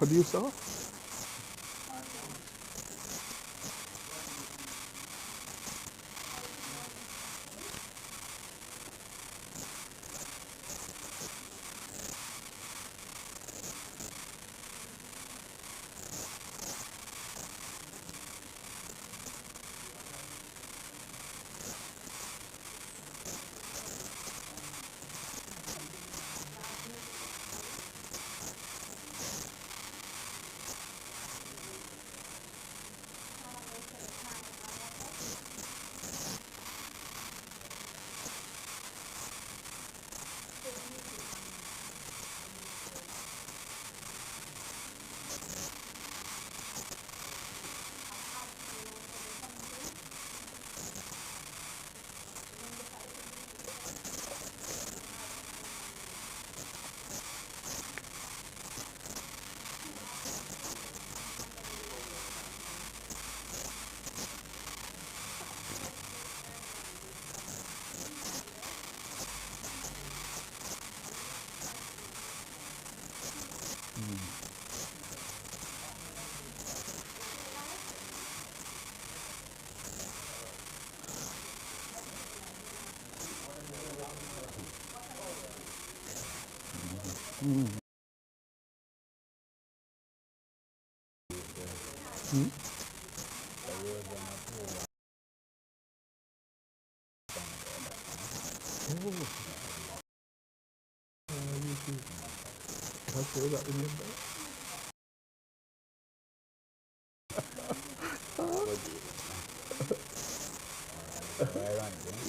producer.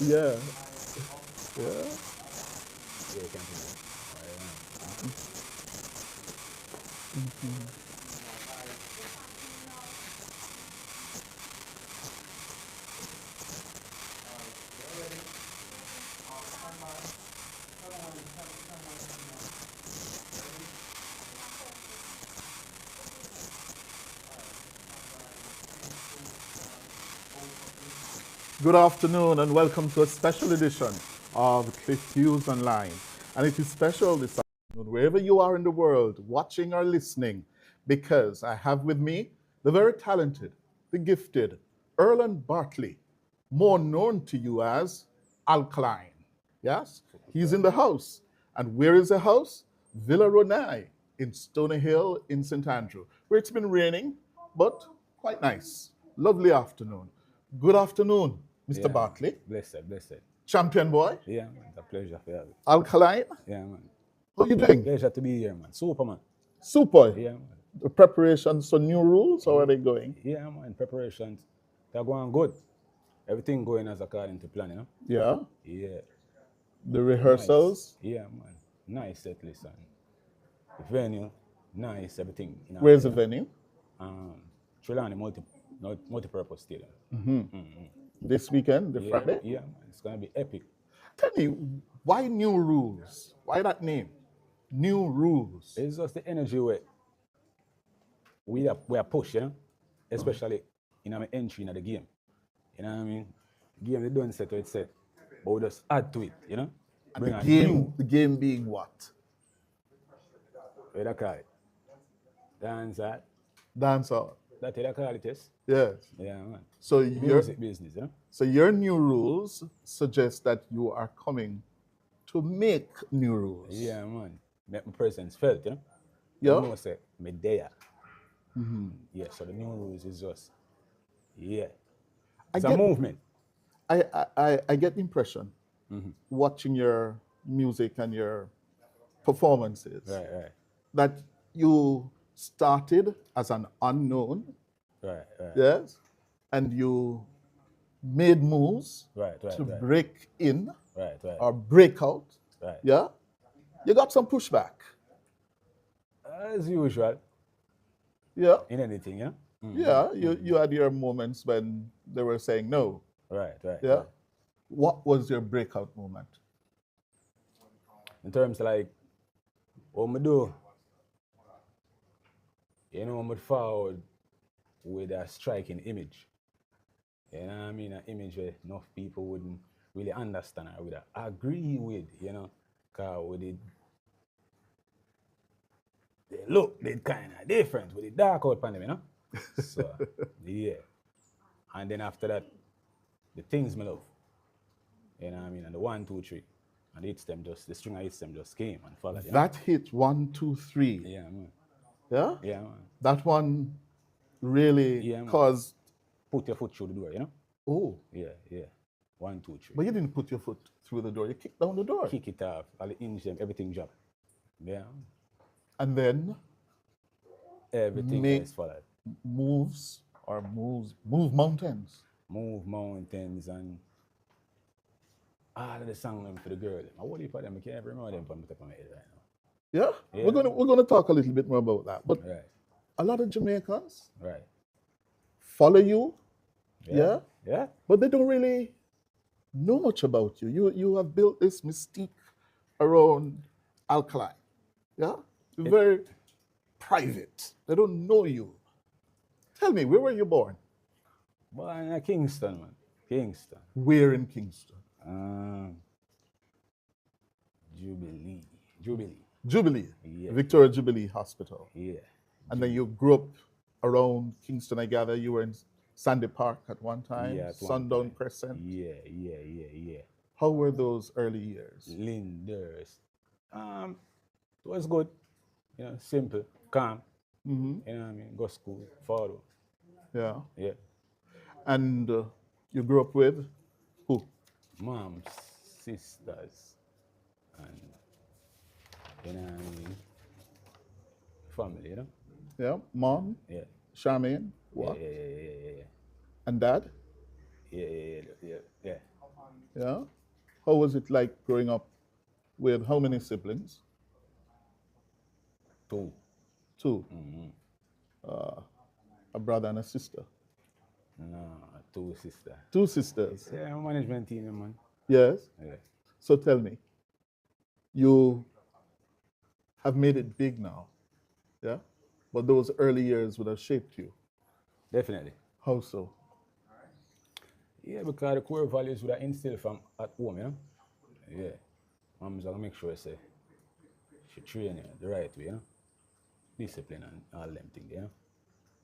Yeah. Yeah. Good afternoon and welcome to a special edition of Hughes Online. And it is special this afternoon, wherever you are in the world, watching or listening, because I have with me the very talented, the gifted, Erlen Bartley, more known to you as Alkaline. Yes, he's in the house. And where is the house? Villa Ronai in Stony Hill in St. Andrew, where it's been raining, but quite nice. Lovely afternoon. Good afternoon, Mr. Bartley. Blessed, blessed. Champion boy. Yeah, man. It's a pleasure for you. Alkaline. Yeah, man. How you doing? Pleasure to be here, man. Super, man. Super. Yeah, man. The preparations for new rules, how are they going? Yeah, man. Preparations, they're going good. Everything going as according to plan, you know? Yeah. Yeah. The rehearsals. Nice. Yeah, man. Nice set list. The venue, nice, everything. You know, Where's the venue? Trelawny multi-purpose stadium. This weekend, the Yeah, Friday? yeah, man. It's going to be epic. Tell me, why new rules? Why that name? New rules. It's just the energy we are push, you know? Especially in our entry in the game. You know what I mean? Game they don't set to it set, but we just add to it, you know? And Bring the on game, new. the game being what? What do call it? Dance art. Dancehall. That's what I call it, yes? Yes. Yeah, man. So your Music business, you know? so your new rules suggest that you are coming to make new rules. Yeah, man. Make my presence felt, you know? Yeah. You know, say, me there. Yeah, so the new rules is just, yeah. It's a movement. I get the impression watching your music and your performances Right. that you started as an unknown, Right. yes, and you made moves Right. to break in Right. or break out. Right. Yeah, you got some pushback. As usual, Yeah, in anything, yeah? yeah. You had your moments when they were saying no. Right. Yeah. What was your breakout moment? In terms of like, what I do, you know, I'm forward with a striking image. You know what I mean? An image where enough people wouldn't really understand or would agree with, you know, because with it, they kind of different with the dark out on them, you know? So, yeah. And then after that, the things me love. You know what I mean? And the 1, 2, 3. And the string of hits them just came and followed, you know? That hit 1, 2, 3. Yeah, man. Yeah? Yeah, man. That one really Yeah, man. caused. Put your foot through the door, you know? Oh, Yeah. 1, 2, 3. but you didn't put your foot through the door. You kicked down the door. Kick it off, all the hinge them, everything drop. Yeah. And then Everything make else followed. move mountains. Move mountains and all of the song them for the girl. I whole heap of them, I can't remember them from the top of my head right now. Yeah? Yeah. We're gonna talk a little bit more about that. But Right, a lot of Jamaicans right. follow you, Yeah. Yeah. but they don't really know much about you. You have built this mystique around Alkaline. Yeah? Very private. They don't know you. Tell me, where were you born? Born in Kingston, man. Kingston. Where in Kingston? Jubilee. Jubilee. Yeah. Victoria Jubilee Hospital. Yeah. And then you grew up around Kingston, I gather. You were in Sandy Park at one time, Yeah, at one Sundown time. Crescent. Yeah. How were those early years? Linders. It was good. You know, simple, calm. Mm-hmm. You know what I mean? Go school, follow. Yeah. Yeah. And you grew up with who? Moms, sisters, and you know what I mean? Family, you know? Yeah. Mom, Yeah. Charmaine, what? Yeah. And dad? Yeah. Yeah. How was it like growing up with how many siblings? 2. 2. A brother and a sister. No, 2 sister. 2 sisters. It's a management team, man. Yes. Yeah. So tell me, you have made it big now, yeah? But those early years would have shaped you. Definitely. How so? Yeah, because the core values would have instilled from at home, you know? Yeah. Mom's gonna make sure say she train you the right way, you know? Discipline and all them things, you know?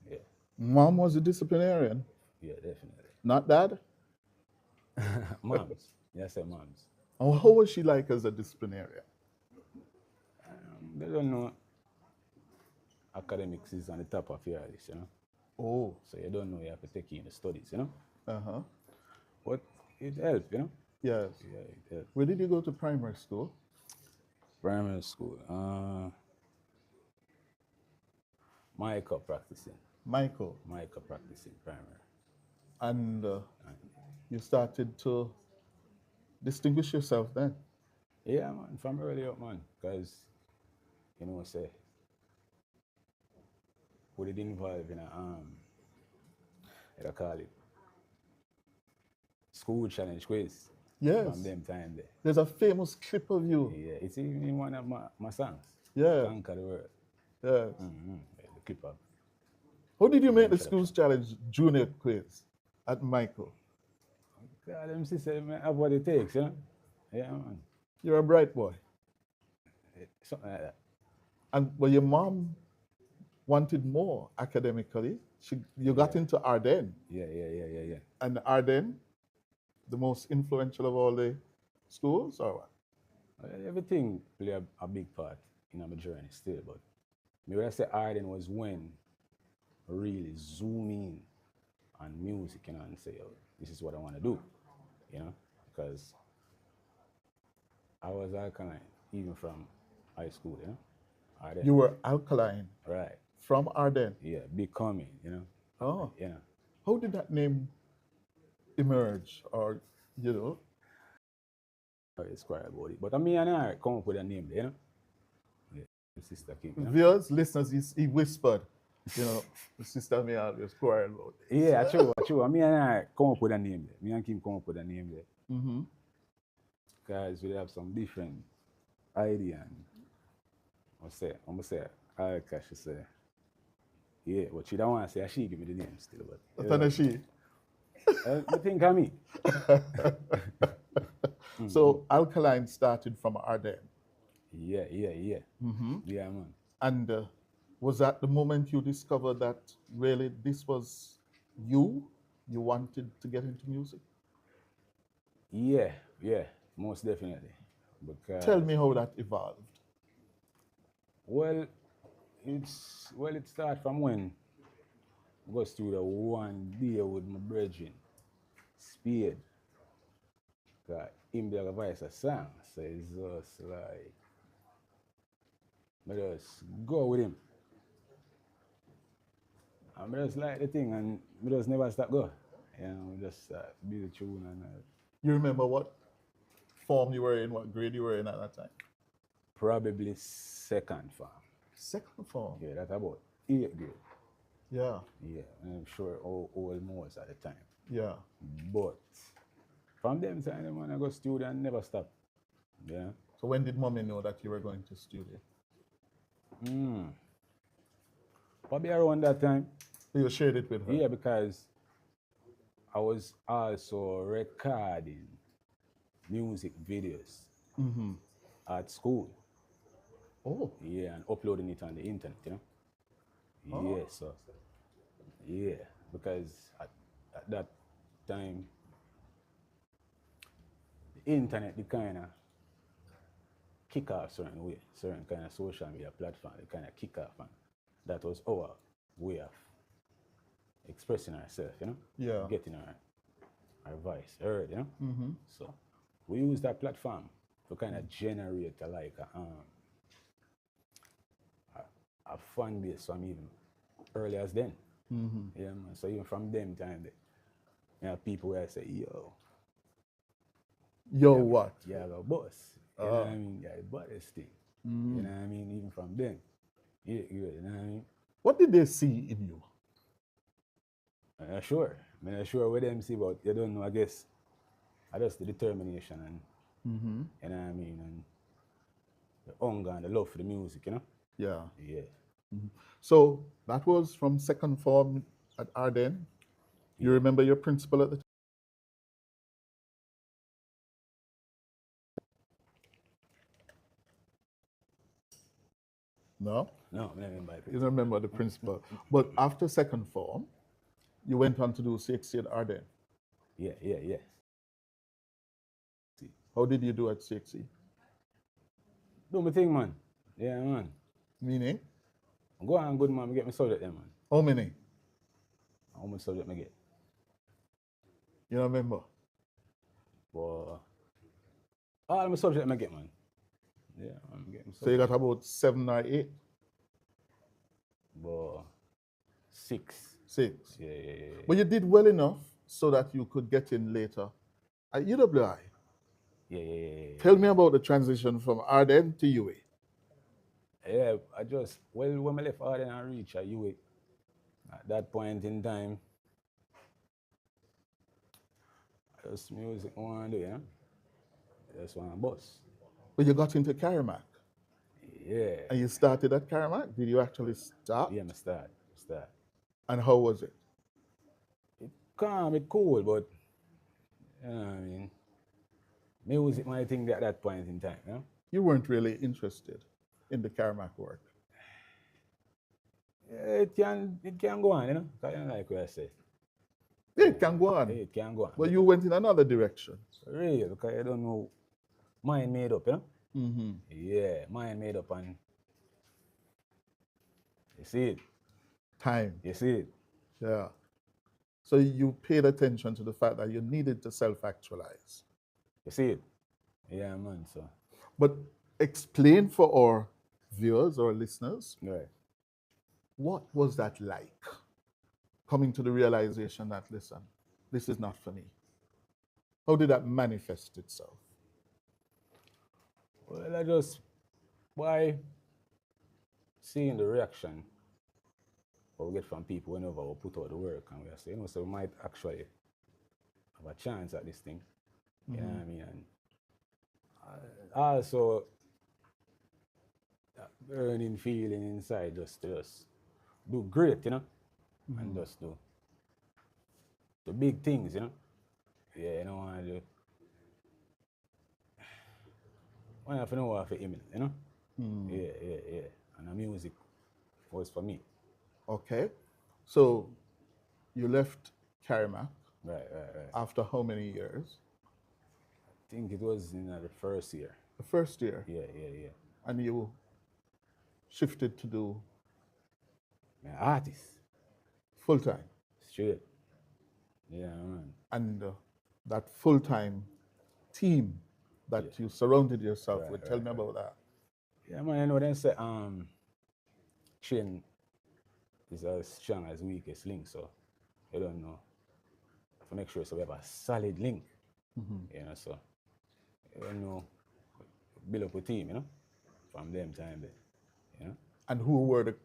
Yeah. Mom was a disciplinarian, Yeah, definitely. not dad? Moms. Yes, I say moms. And how was she like as a disciplinarian? They don't know academics is on the top of your list, you know? Oh, So you don't know you have to take in the studies, you know? uh-huh. But it helps, you know? Yes. Yeah, it helps. Where did you go to primary school? Primary school. Jamaica practicing. Michael. Jamaica practicing primary. And you started to distinguish yourself then? Yeah, man, from early up, man. Because, you know, say, we did involve in I call it, school challenge quiz. Yes. From them time there. There's a famous clip of you. Yeah, it's even in one of my songs. Yeah. Conquer the world. Yes. Yeah, the clip of. How did you make the schools challenge junior quiz at Michael? God, them sisters have what it takes, you know? Yeah, man. You're a bright boy. Something like that. But your mom wanted more academically. You got into Arden. Yeah. And Arden, the most influential of all the schools, or what? Everything play a big part in my journey still, but when I say Arden was when I really zoom in on music, you know, and say, oh, this is what I want to do, you know, because I was Alkaline even from high school, you know. Arden. You were Alkaline Right. from Arden. Yeah, becoming, you know. Oh. You know. How did that name emerge, or, you know? It's quite about it. But I mean, and I come up with a name, you know. Yeah, the sister came, you know. Viewers, listeners, he whispered, you know, the sister may have just quarrel about it. Yeah, true. I mean, and I come up with a name there. Me and Kim come up with a name there. Mm-hmm. Guys, we have some different idea. And I'm gonna say, she say, yeah, but she don't want to say, she give me the name still. But What is she? you think of me? So Alkaline started from Arden. Yeah. Mm-hmm. Yeah, man. And was that the moment you discovered that really this was you? You wanted to get into music? Yeah, yeah, most definitely. Tell Because me how that evolved. well, it started from when I go studio one day with my brethren, Speed. Cause him be like a voice a song. So it's just like I just go with him. And I just like the thing and I just never stop go. You know, just be the tune and You remember what form you were in, what grade you were in at that time? probably second farm. Second form. Yeah, that's about 8th grade. Yeah, Yeah, and I'm sure all old most at the time. yeah. But from them time, man, I go studio and never stop. Yeah. So when did mommy know that you were going to studio? Probably around that time. You shared it with her. Yeah, because I was also recording music videos at school. Oh, Yeah, and uploading it on the internet, you know? oh. Yeah, so, yeah, because at that time, the internet, the kind of kick off certain way, certain kind of social media platform, the kind of kick off, and that was our way of expressing ourselves, you know? Yeah. Getting our voice heard, you know? So we use that platform to kind of generate a fan base from even early as then. Yeah, man. So even from them time, you know, people where say, yo, Yo, what? yeah, the boss. You know what I mean? Yeah, the baddest thing. You know what I mean? Even from them. Yeah, you know what I mean? What did they see in you? I'm not sure. I'm not sure what them see, but you don't know, I guess. I just the determination and, you know what I mean? And the hunger and the love for the music, you know? Yeah. Yeah. So that was from second form at Arden. You remember your principal at the time? No? No, I remember. You don't remember the principal. But after second form, you went on to do CXC at Arden. Yeah, yeah, yeah. How did you do at CXC? Do my thing, man. Yeah, man. Meaning? Go on, good man. Get my subject there, man. How many? How much subject I get? You don't remember? But all my subject I get, man. Yeah, I'm getting So you subject. got about 7 or 8? But 6. 6. Yeah, yeah, yeah. But you did well enough so that you could get in later at UWI. Yeah, yeah, yeah, yeah. Tell me about the transition from Arden to UA. Yeah, I just, well, when I left Arden and reached at UA, at that point in time, just music one day, you know? Just one bus. But you got into Karamak Yeah. and you started at Karamak. Did you actually start? Yeah, I start. And how was it? It calm, it cool, but, you know what I mean? Music my thing at that point in time, you know? You weren't really interested in the Karamak work. Yeah, it can go on, you know? 'Cause you know, like what I say. Yeah, it can go on. It can go on. But you went in another direction. Real, because you don't know, mind made up, you know? Yeah, mind made up, and you see it. Time. You see it. Yeah. So you paid attention to the fact that you needed to self-actualize. You see it. Yeah, man. So, But explain for our viewers or listeners, right. what was that like? Coming to the realization that, listen, this is not for me. How did that manifest itself? Well, I just, by seeing the reaction we get from people whenever we put out the work and we are saying, you know, so we might actually have a chance at this thing. You know what I mean? And also, that burning feeling inside just to just do great, you know? And just do the big things, you know? Yeah, you know, want to do. I have to know what for him, you know? Yeah. and the music was for me. Okay. So you left Karamak Right, right, right. after how many years? I think it was in the first year. The first year. Yeah, yeah, yeah. And you shifted to do Man, artist, full time. straight. Yeah, man. And that full time team that Yeah. you surrounded yourself Right, with. Tell right, me right. about that. Yeah, man. You know, then say chain is as strong as weakest link. So you don't know. To make sure so we have a solid link. You know, so you don't know build up a team. You know, from them time there. You know. And who were the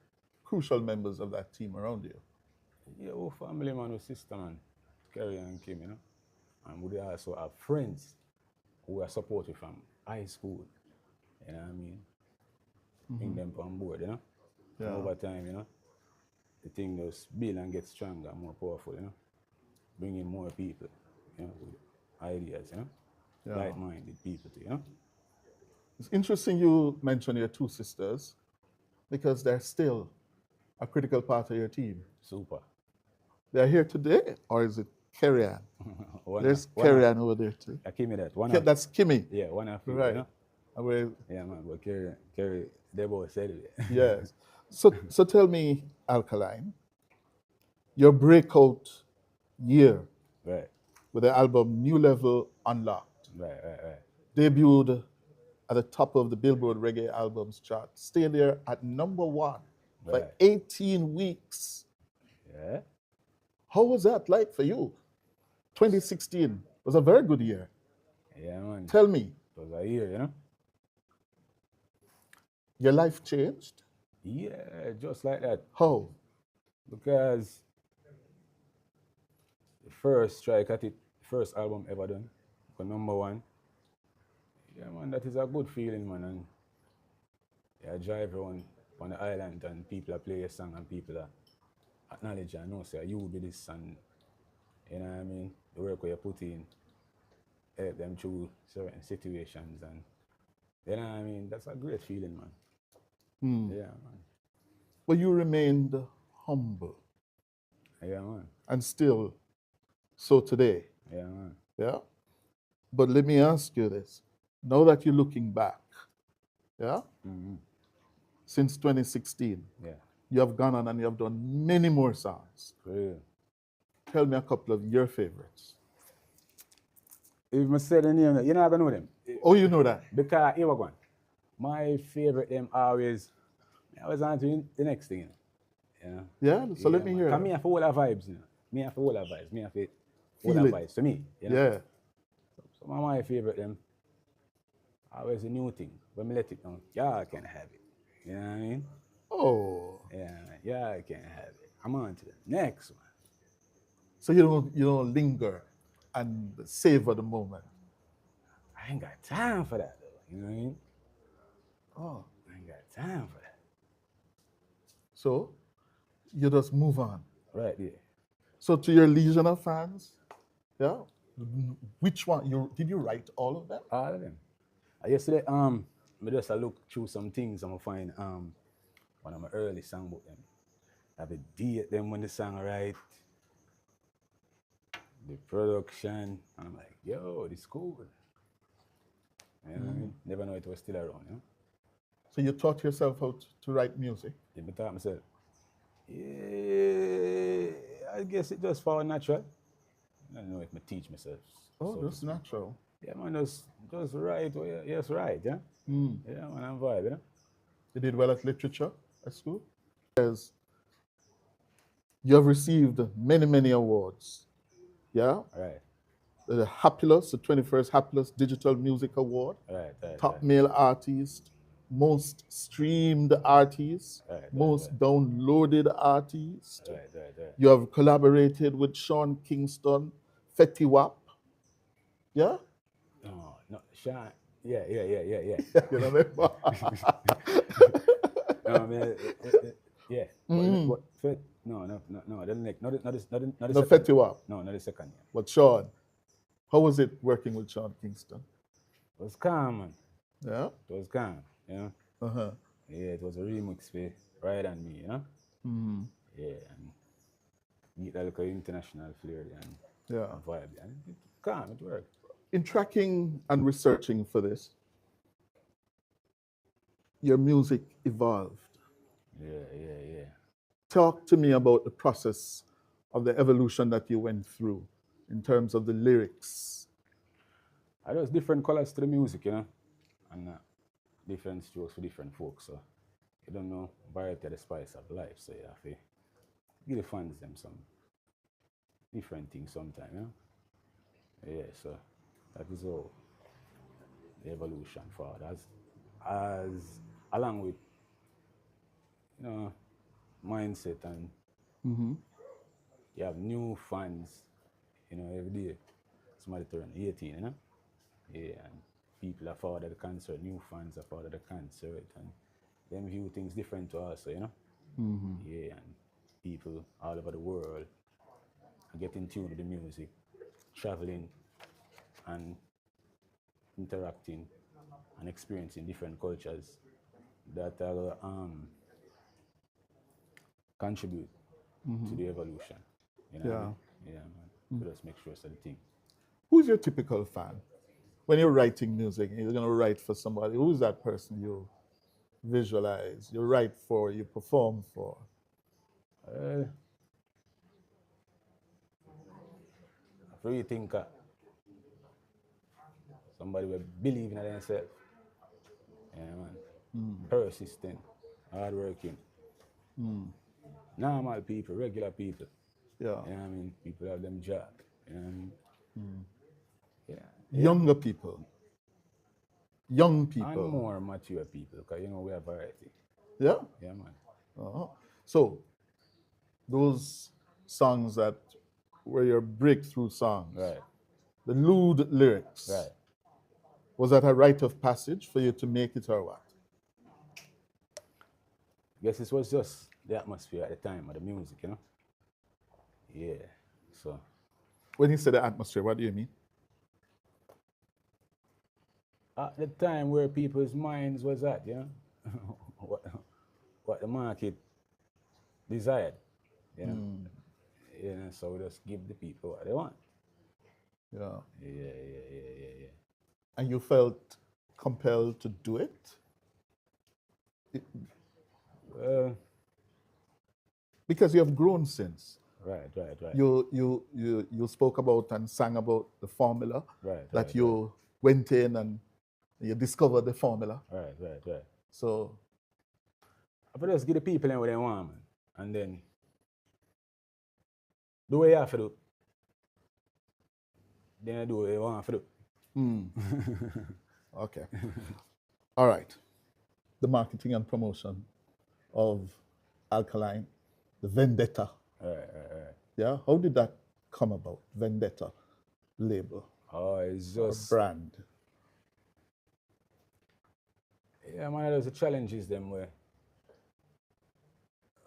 crucial members of that team around you? Yeah, our family man, our sister man, Kerry and Kim, you know. And we also have friends who are supported from high school. You know what I mean? Bring them on board, you know. And Yeah. over time, you know, the thing just build and get stronger, more powerful, you know. Bring in more people, you know, with ideas, you know. Yeah. Like-minded people, too, you know. It's interesting you mention your two sisters because they're still a critical part of your team. Super. They're here today, or is it Kerry Ann? There's one Kerry Ann over there too. give me that. That's Kimmy. Yeah, one of you, Right. you know. And we're- Yeah, man, but Kerry, they both said it. yes. So tell me, Alkaline, your breakout year Right, with the album New Level Unlocked, right, right, right. debuted at the top of the Billboard Reggae Albums chart, stayed there at #1 for Right. 18 weeks. Yeah. How was that like for you? 2016 was a very good year. Yeah, man. Tell me, It was a year, you know? your life changed? Yeah, just like that. How? Because the first strike at it, first album ever done, for #1. Yeah, man, that is a good feeling, man. And yeah, drive around on the island and people are play a song and people are acknowledge and know, say, you be this and, you know what I mean? The work where you put in, help them through certain situations and, you know what I mean? That's a great feeling, man. Yeah, man. But you remained humble Yeah, man. and still so today. Yeah, man. Yeah? But let me ask you this. Now that you're looking back, yeah? Since 2016, Yeah, you have gone on and you have done many more songs. for real. Tell me a couple of your favorites. If I say the name, you're not gonna know them. Oh, you know that? Because here we go. My favorite them always, I was on to the next thing, you know. Yeah? So let me hear Come them. me have all the vibes, you know. Me have all the vibes. Me have all Feel the it. vibes. To me, you know. Yeah. So my favorite them, always a new thing. When me let it down, y'all can have it. You know what I mean? Oh. Yeah, y'all can have it. I'm on to the next one. So you don't linger and savor the moment. I ain't got time for that though. You know what I mean? Oh. I ain't got time for that. So you just move on. Right there. So to your Legion of fans, yeah, which one did you write all of them? All of them. Yesterday, I just look through some things and I find one of my early songbook them. I have a date them when the song right, the production, and I'm like, yo, this cool. You know what I mean? Never know it was still around, you know? So you taught yourself how to write music. Then I thought myself, yeah, I guess it just found natural. I don't know if I teach myself. Oh, so to that's speak. natural. Yeah, man, just right. Oh, yeah, yes, right, yeah? Yeah, man, I'm vibe, you know? You did well at literature at school. Yes. You have received many, many awards. Yeah? Right, The Happilus, the 21st Happilus Digital Music Award, right. Top Male Artist, Most Streamed Artist, Right, Most Downloaded Artist. Right. You have collaborated with Sean Kingston, Fetty Wap. Yeah? No, Sean. Yeah. You know what I mean? No, man. Yeah. No. The next, not the No, second. Fetty Wap. No, not the second. Yeah. But Sean, how was it working with Sean Kingston? It was calm, man. Yeah? It was calm. You know. Uh-huh. Yeah, it was a remix for Ride and Me, you know? Yeah, and meet like a international flair Yeah. and vibe. And it calm, it worked. In tracking and researching for this, your music evolved. Yeah, yeah, yeah. Talk to me about the process of the evolution that you went through in terms of the lyrics. I just different colors to the music, you know? And different strokes for different folks. So you don't know variety of the spice of life. So you have to give the fans them some different things sometime, you know? Yeah, so that is all the evolution for as along with you know mindset and you have new fans, you know, every day. Somebody turn 18, you know? Yeah, and people are forward at the concert, new fans are forward at the concert, and them view things different to us, so, you know? Yeah, and people all over the world are getting tuned with the music, traveling and interacting and experiencing different cultures that contribute to the evolution. You know what I Yeah. mean? Yeah, man. We just make sure it's the thing. Who's your typical fan? When you're writing music, you're going to write for somebody. Who's that person you visualize, you write for, you perform for? Uh, I really think somebody will believe in themselves. Yeah, man. Persistent, hardworking, normal people, regular people. Yeah. You know what I mean? People have them job. You know what I mean? Yeah. Yeah. Younger people, young And people. more mature people, because you know we have variety. Yeah. Yeah, man. Uh-huh. So those songs that were your breakthrough songs, Right. the lewd lyrics, Right. was that a rite of passage for you to make it or what? Guess this was just the atmosphere at the time of the music, you know? Yeah. So When you say the atmosphere, what do you mean? at the time where people's minds was at, you know? what, what the market desired, you know? You know, so we just give the people what they want. Yeah. Yeah, yeah, yeah, yeah, yeah. And you felt compelled to do it? Well, Because you have grown since. right, right, right. You spoke about and sang about the formula Right, that right, you went in and you discovered the formula. right, right, right. So I just give the people what they want, man. And then do what you have to do. Then I do what you want to do. okay. All right. The marketing and promotion of Alkaline, the Vendetta. Right, right, right. Yeah. How did that come about? Vendetta label Oh, it's or just, brand. yeah, man, there's the challenges them where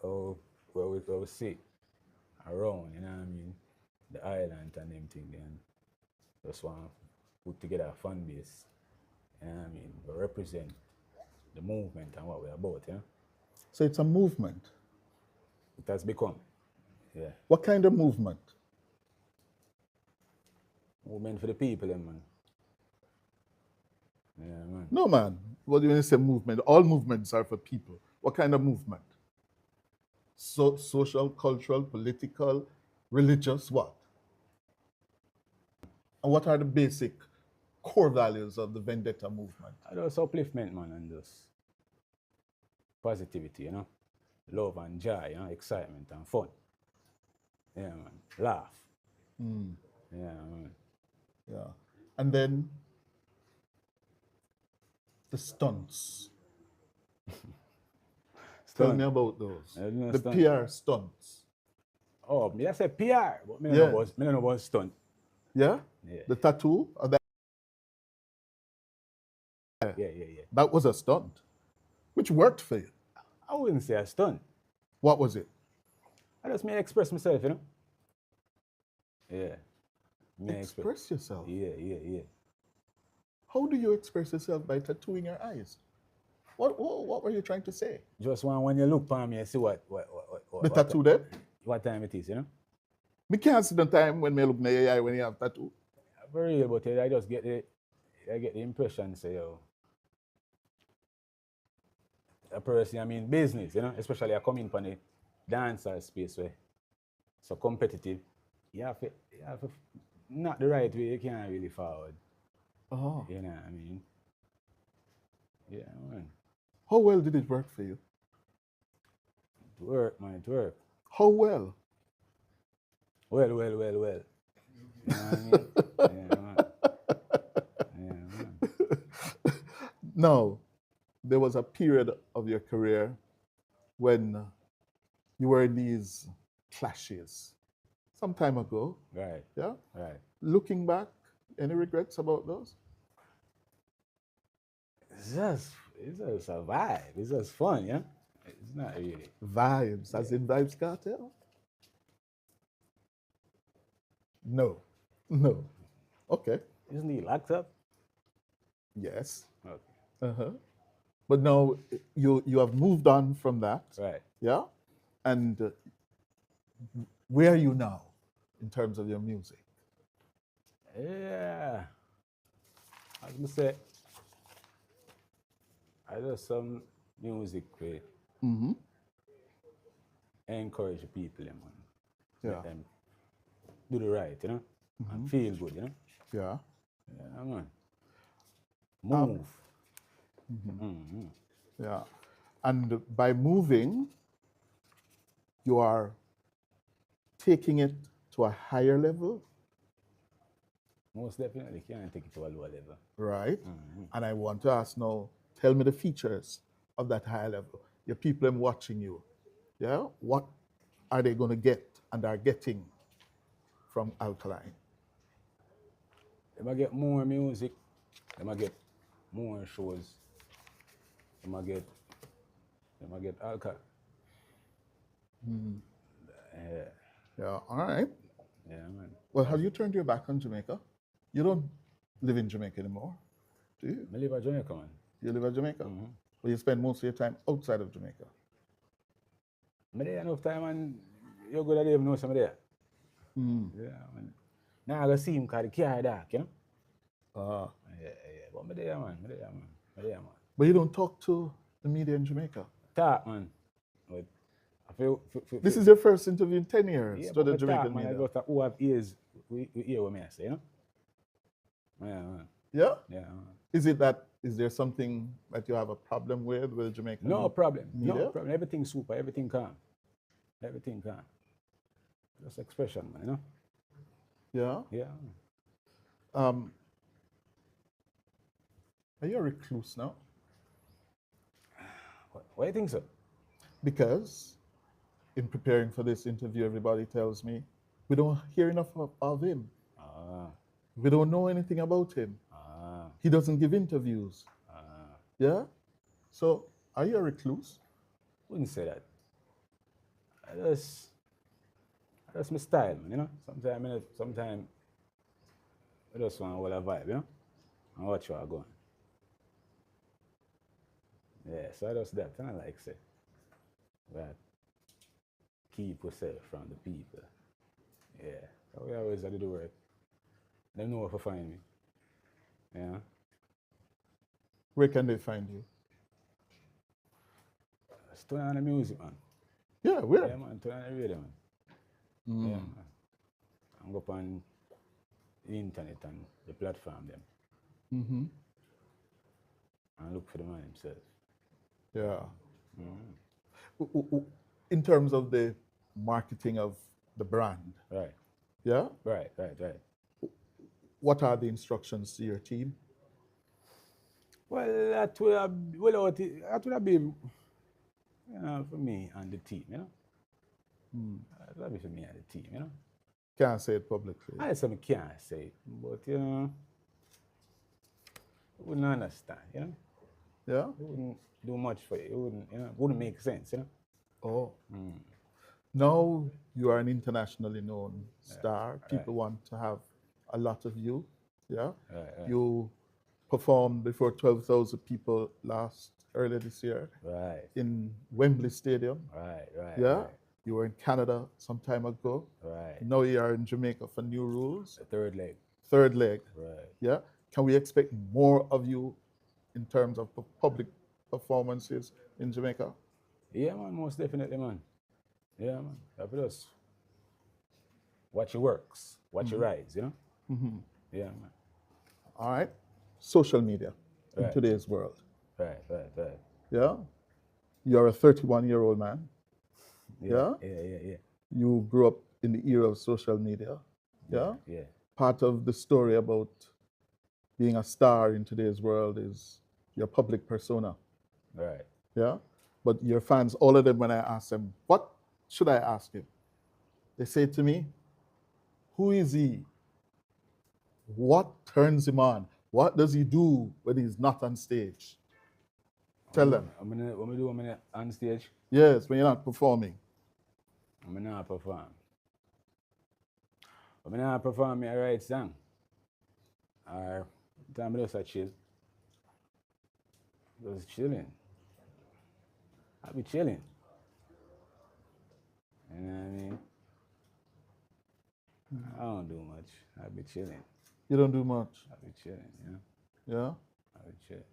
we sit around, you know what I mean? The island and them thing, then just want to put together a fan base, you know what I mean? We represent the movement and what we're about, you know? So it's a movement. It has become, yeah, What kind of movement? movement for the people, them, man. Yeah, man. No, man. What do you mean say movement? All movements are for people. What kind of movement? So, social, cultural, political, religious, what? And what are the basic core values of the Vendetta movement? I just upliftment, man, and just positivity, you know? Love and joy, you know? Excitement and fun. Yeah, man. Laugh. Yeah, man. Yeah. And then the stunts. Tell me about those. No The stunt. PR stunts. Oh, me I say PR, but me Yeah. don't know about stunt. Yeah? Yeah. The tattoo? Yeah, yeah, yeah. That was a stunt, which worked for you. I wouldn't say a stunt. What was it? I just may express myself, you know? Yeah. Me Express yourself. Yeah, yeah, yeah. How do you express yourself by tattooing your eyes? What were you trying to say? Just when you look upon me and see The tattoo there? what time it is, you know? Me can't see the time when me look in your eye when you have tattoo. For real, but I just get the impression, say, yo, a person, I mean, business, you know, especially I come in from the dancer space where so competitive. You have to, not the right way, you can't really forward. Oh. You know what I mean? Yeah, man. How well did it work for you? It work, man, it work. How well? Well. You know what I mean? Yeah, man. Yeah, man. Now, there was a period of your career when you were in these clashes some time ago. Right, Yeah? right. Looking back, any regrets about those? It's just a vibe. It's just fun, yeah? It's not really. Vibes, as in Vibes Cartel? No. No. Okay. Isn't he locked up? Yes. Okay. Uh-huh. But now you have moved on from that. Right. Yeah? And where are you now in terms of your music? Yeah. I was gonna say, I do some music where Mm-hmm. encourage people, yeah, man. Yeah. Let them do the right, you know? And feel good, you know? Yeah. Yeah, man. Move. Mm-hmm. Yeah. And by moving, you are taking it to a higher level, Most definitely can't take it to a lower level. right? And I want to ask now, tell me the features of that higher level. Your people are watching you. Yeah? What are they going to get and are getting from Alkaline? They might get more music, they might get more shows, they might get alcohol. Yeah, Yeah, all right. yeah, man. Well, have you turned your back on Jamaica? You don't live in Jamaica anymore, do you? I live in Jamaica, man. You live in Jamaica? But you spend most of your time outside of Jamaica. I there enough time and you're good at even know some there. Yeah, man. Now I go see him because the car dark, you know? Yeah. But I'm there, man. I'm there, man. But you don't talk to the media in Jamaica. Talk, man. But I feel This is your first interview in 10 years yeah, to but the me Jamaican talk, man. I media. just who have ears, we hear what me I say, you know? Yeah, man. Yeah? Yeah, man. Is there something that you have a problem with the Jamaican No problem. media? No problem. Everything super. Everything calm. Everything calm. Just expression, man, you know? Yeah? Yeah. Are you a recluse now? Why do you think so? Because in preparing for this interview, everybody tells me we don't hear enough of him. We don't know anything about him. He doesn't give interviews. Yeah? So, are you a recluse? Wouldn't say that. That's my style, man, you know? Sometimes I just want to hold a vibe, you know? And watch where I going. Yeah, so I just that. And I like say that keep yourself from the people. Yeah. So we always have to do work. They know where to find me. Yeah. Where can they find you? Just turn on the music, man. Yeah, where? Yeah, man. Turn on the radio, man. Yeah, man. And go up on the internet and the platform them. And look for the man himself. Yeah. In terms of the marketing of the brand, Right. yeah? Right. What are the instructions to your team? Well, that would have been, you know, for me and the team, you know. That would be for me and the team, you know. Can't say it publicly. I say I can't say it, but you know, I wouldn't understand, you know. Yeah? It wouldn't do much for you. It wouldn't, you know, wouldn't make sense, you know. Oh. Now you are an internationally known star. Right. People want to have a lot of you. Yeah? Right. You performed before 12,000 people earlier this year Right, in Wembley Stadium. right, Yeah, you were in Canada some time ago. right. Now you are in Jamaica for New Rules, The third leg. third leg. Right. Yeah, can we expect more of you in terms of public performances in Jamaica? Yeah, man, most definitely, man. Yeah, man. Have to just watch your works, watch your rides, you know? Yeah, man. All right, social media in Right, today's world. right. Yeah, you're a 31-year-old man. Yeah, Yeah, yeah. you grew up in the era of social media. Yeah, Yeah. part of the story about being a star in today's world is your public persona. Right. Yeah, but your fans, all of them, when I ask them, what should I ask him? They say to me, who is he? What turns him on? What does he do when he's not on stage? Tell them. I'm gonna on stage. Yes, when you're not performing. I'm gonna perform. I'm gonna perform me a right song. Or time I just a chill. Just chilling. I be chilling. You know what I mean? I don't do much. I be chilling. You don't do much. I be chilling, you know? Yeah. I be chilling.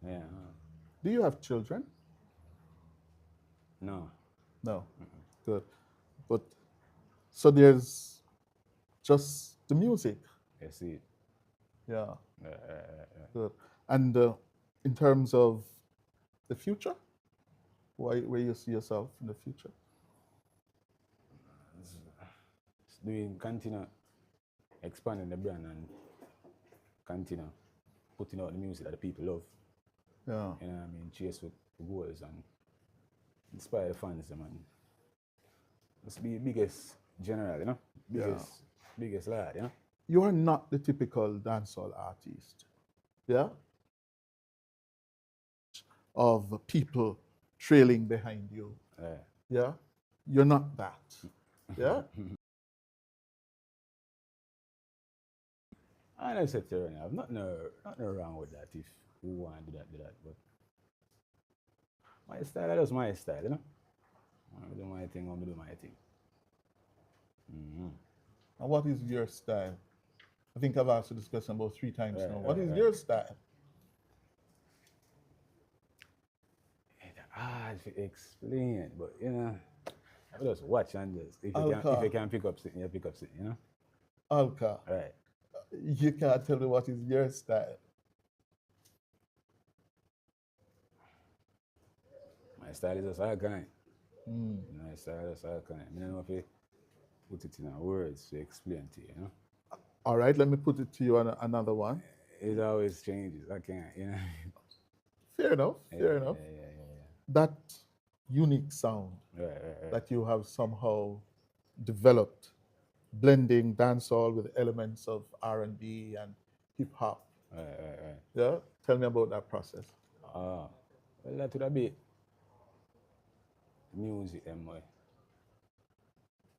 Yeah. Do you have children? No. No. Good. But so there's just the music. I see it. Yeah. Yeah. Good. And in terms of the future, where you see yourself in the future? Doing continue expanding the brand and continue putting out the music that the people love. Yeah. You know what I mean? Chase with goals and inspire the fans, man. It's the biggest general, you know? Biggest lad, you know? You are not the typical dancehall artist. Yeah. Of people trailing behind you. Yeah. You're not that. Yeah. I know said Trelawny, I've nothing wrong with that if you want to do that. But my style, that's my style, you know? I do my thing, I do my thing. And what is your style? I think I've asked you this question about 3 times now. What is right. your style? It's hard to explain, but you know, I just watch and just if you can pick up something, you pick up something, you know? Alka, Right. you can't tell me what is your style. My style is just Alkaline. My style is Alkaline. I don't know if you put it in words to explain to you, you know? All right, let me put it to you on another one. It always changes. I can't, you know? Fair enough, fair enough. That unique sound Right. that you have somehow developed, blending dancehall with elements of R&B and hip hop. Right. Yeah, tell me about that process. Well, that would be music, them boy.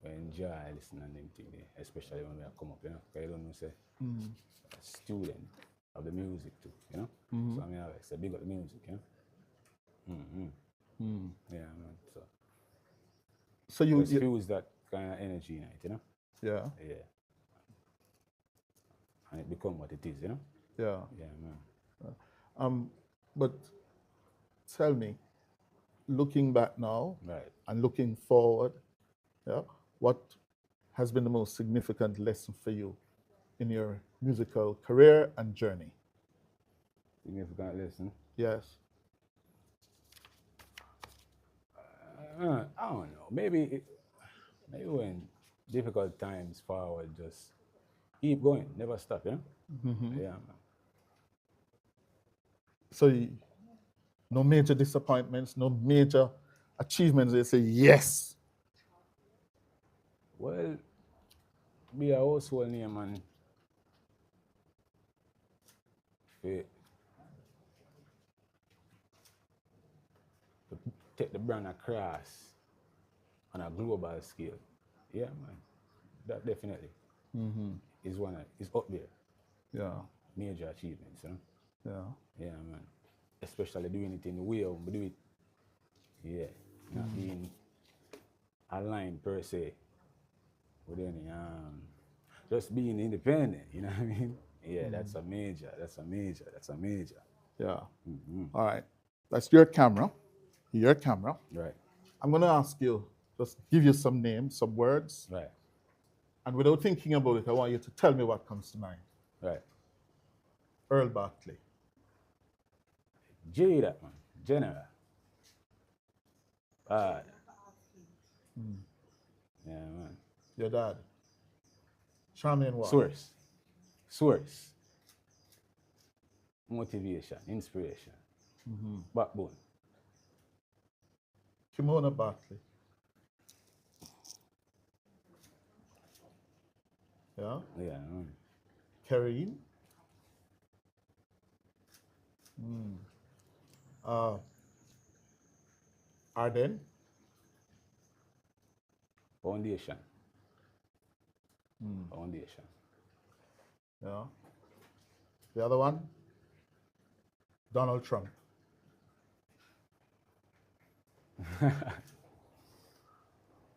We enjoy listening and them thing there, especially when we come up, you know? Because you don't know, say, a student of the music too, you know? So I mean, I say, big up the music, you know? Yeah, man. So you, just fuse that kind of energy in it, you know? yeah, Yeah. And it become what it is, you know? yeah. Yeah, man. But tell me, looking back now Right. and looking forward, yeah, what has been the most significant lesson for you in your musical career and journey? Significant lesson. Yes. I don't know. Maybe when difficult times forward, just keep going, never stop, you know? Yeah, man. So no major disappointments, no major achievements. They say yes. Well, be a household name and fi- to take the brand across on a global scale. Yeah, man. That definitely is up there. Yeah. major achievements, you know? Yeah. Yeah, man. Especially doing it in the way we do it. Yeah. Not being aligned per se with any just being independent, you know what I mean? Yeah, that's a major, that's a major, that's a major. Yeah. All right. That's your camera. Your camera. Right, I'm going to ask you, just give you some names, some words, right, and without thinking about it, I want you to tell me what comes to mind. right. Earl Barkley. J that man. General. Bad. Yeah, man. Your dad. Charmaine Ward. Source. Source. Motivation. Inspiration. Backbone. Kimona Barkley. Yeah. Yeah, man. Karine. Arden. Foundation. Foundation. Yeah. The other one, Donald Trump.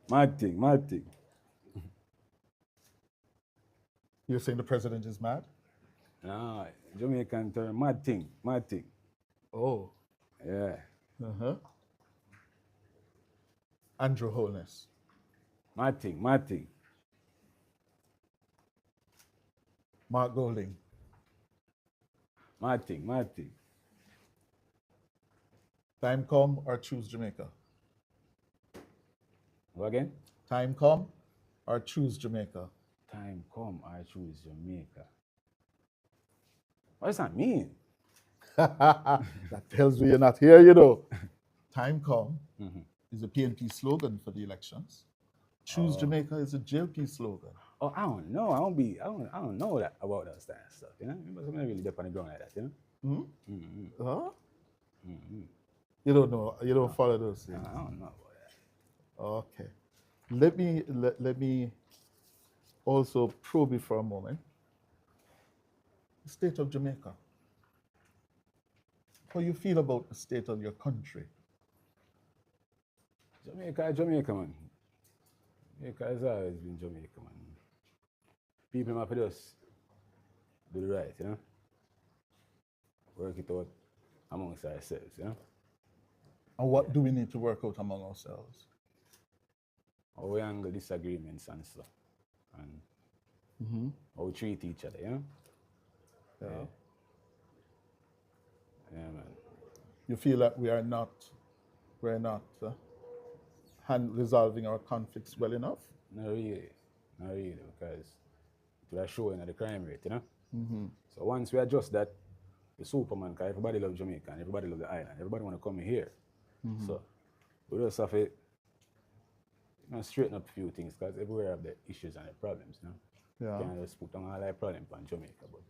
Mad thing, mad thing. You're saying the president is mad? Nah, Jamaican term, mad thing, mad thing. Oh. Yeah. Uh-huh. Andrew Holness. Mad thing, mad thing. Mark Golding. Mad thing, mad thing. Time come or choose Jamaica? Go again? Time come or choose Jamaica? Time come, I choose Jamaica. What does that mean? That tells me you're not here, you know. Time come is a PNP slogan for the elections. Choose Jamaica is a JLP slogan. Oh, I don't know. I don't know that about that kind of stuff, you know? I'm not really deep on the ground like that, you know? Huh? You don't know. You don't follow those No, things. I don't know about that. Okay. Let me also probe you for a moment. The state of Jamaica. How you feel about the state of your country? Jamaica, man. Jamaica has always been Jamaica, man. People have to just do the right, you know? Work it out amongst ourselves, you know? And what do we need to work out among ourselves? How we handle disagreements and stuff. And how we treat each other, you know? Yeah. Yeah, man. You feel that we're not resolving our conflicts well enough? Not really, because it was showing at the crime rate, you know? So once we adjust that, the Superman, because everybody loves Jamaica and everybody loves the island, everybody want to come in here. So we just have to straighten up a few things, because everywhere have the issues and the problems, you know? Yeah. You can't just put on all our problems on Jamaica, but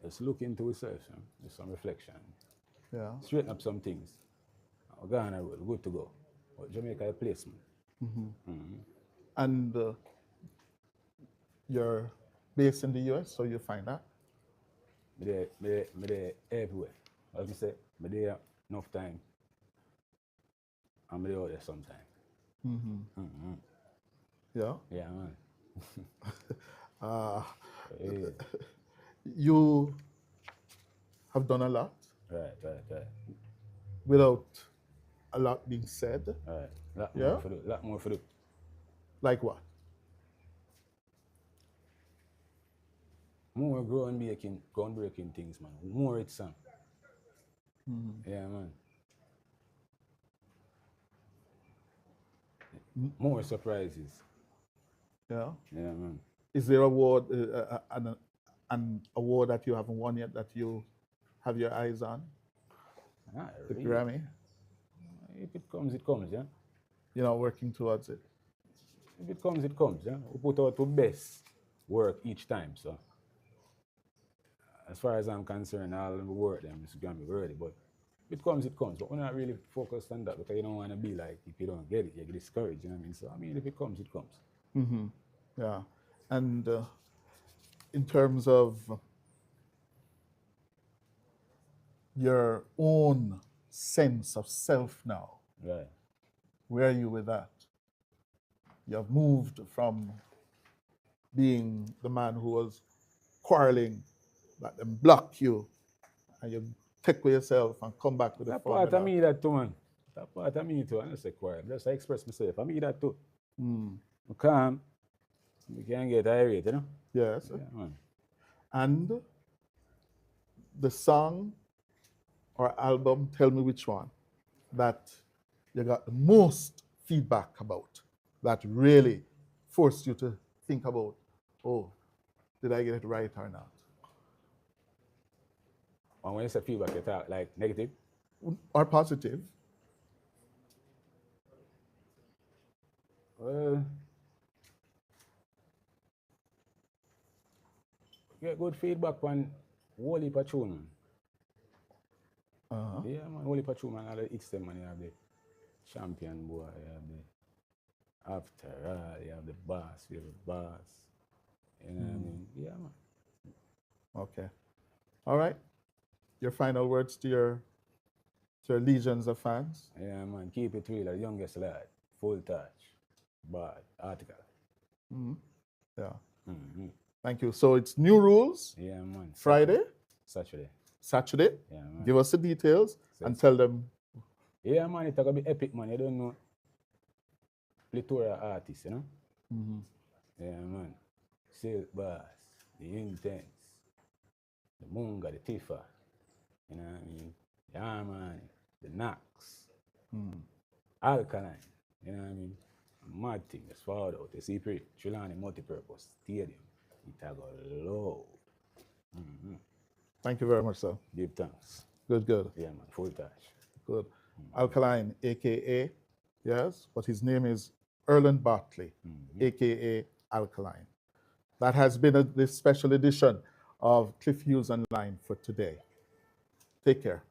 let's look into ourselves, you know? There's some reflection. Yeah. Straighten up some things. We're going on a road, good to go. But Jamaica a place, man. And you're based in the US, so you find that? Me there everywhere. As I say, me there enough time. And me there out there sometime. Yeah. Yeah, man. Yeah. You have done a lot Right. without a lot being said. Right. Lot Yeah? more for do. Lot more for do. Like what? More groundbreaking things, man. More it's on. Yeah, man. More surprises. Yeah. Yeah, man. Is there an award that you haven't won yet that you have your eyes on? Not The really. Grammy? If it comes, it comes, yeah. You're not working towards it. If it comes, it comes, yeah. We put out our best work each time, so. As far as I'm concerned, all the work them is gonna be worthy, but if it comes, it comes. But we're not really focused on that because you don't want to be like, if you don't get it, you get discouraged, you know what I mean? So, I mean, if it comes, it comes. Yeah. And in terms of your own sense of self now. Right. Where are you with that? You have moved from being the man who was quarreling, let them block you, and you take with yourself and come back with the That part of formula. me that too, man. That part of me too. I don't say quiet. Just I express myself. I mean that too. I calm. You can't get irate, you know? Yes. Yeah, man. And the song or album, tell me which one, that you got the most feedback about, that really forced you to think about, oh, did I get it right or not? And when you say feedback, you talk like negative. Or positive? Well, get good feedback on whole heap of tune, man. Uh-huh. Yeah, man, whole heap of tune, man. All the hits them, man. You have the champion boy, you have the after all, you have the boss, you have the boss. You know what I mean? Yeah, man. Okay. All right. Your final words to your legions of fans? Yeah, man. Keep it real, the youngest lad. Full touch. Bad. Article. Yeah. Mm-hmm. Thank you. So it's new rules, Yeah, man. Friday, Saturday. Saturday. Yeah, man. Give us the details and Says- tell them. Yeah, man. It's gonna be epic, man. You don't know. Plethora artists, you know? Yeah, man. Silk Bass, the Intense, the Munga, the Tifa, you know what I mean? The Harmony, the Knox, Alkaline, you know what I mean? Mad thing, that's forward out, the Secret, Trelawny multi-purpose stadium. It a go low. Thank you very much, sir. Give thanks. Good, good, Yeah, man, full touch. good. Alkaline, aka, yes, but his name is Erland Bartley, aka Alkaline. That has been this special edition of Cliff Hughes Online for today. Take care.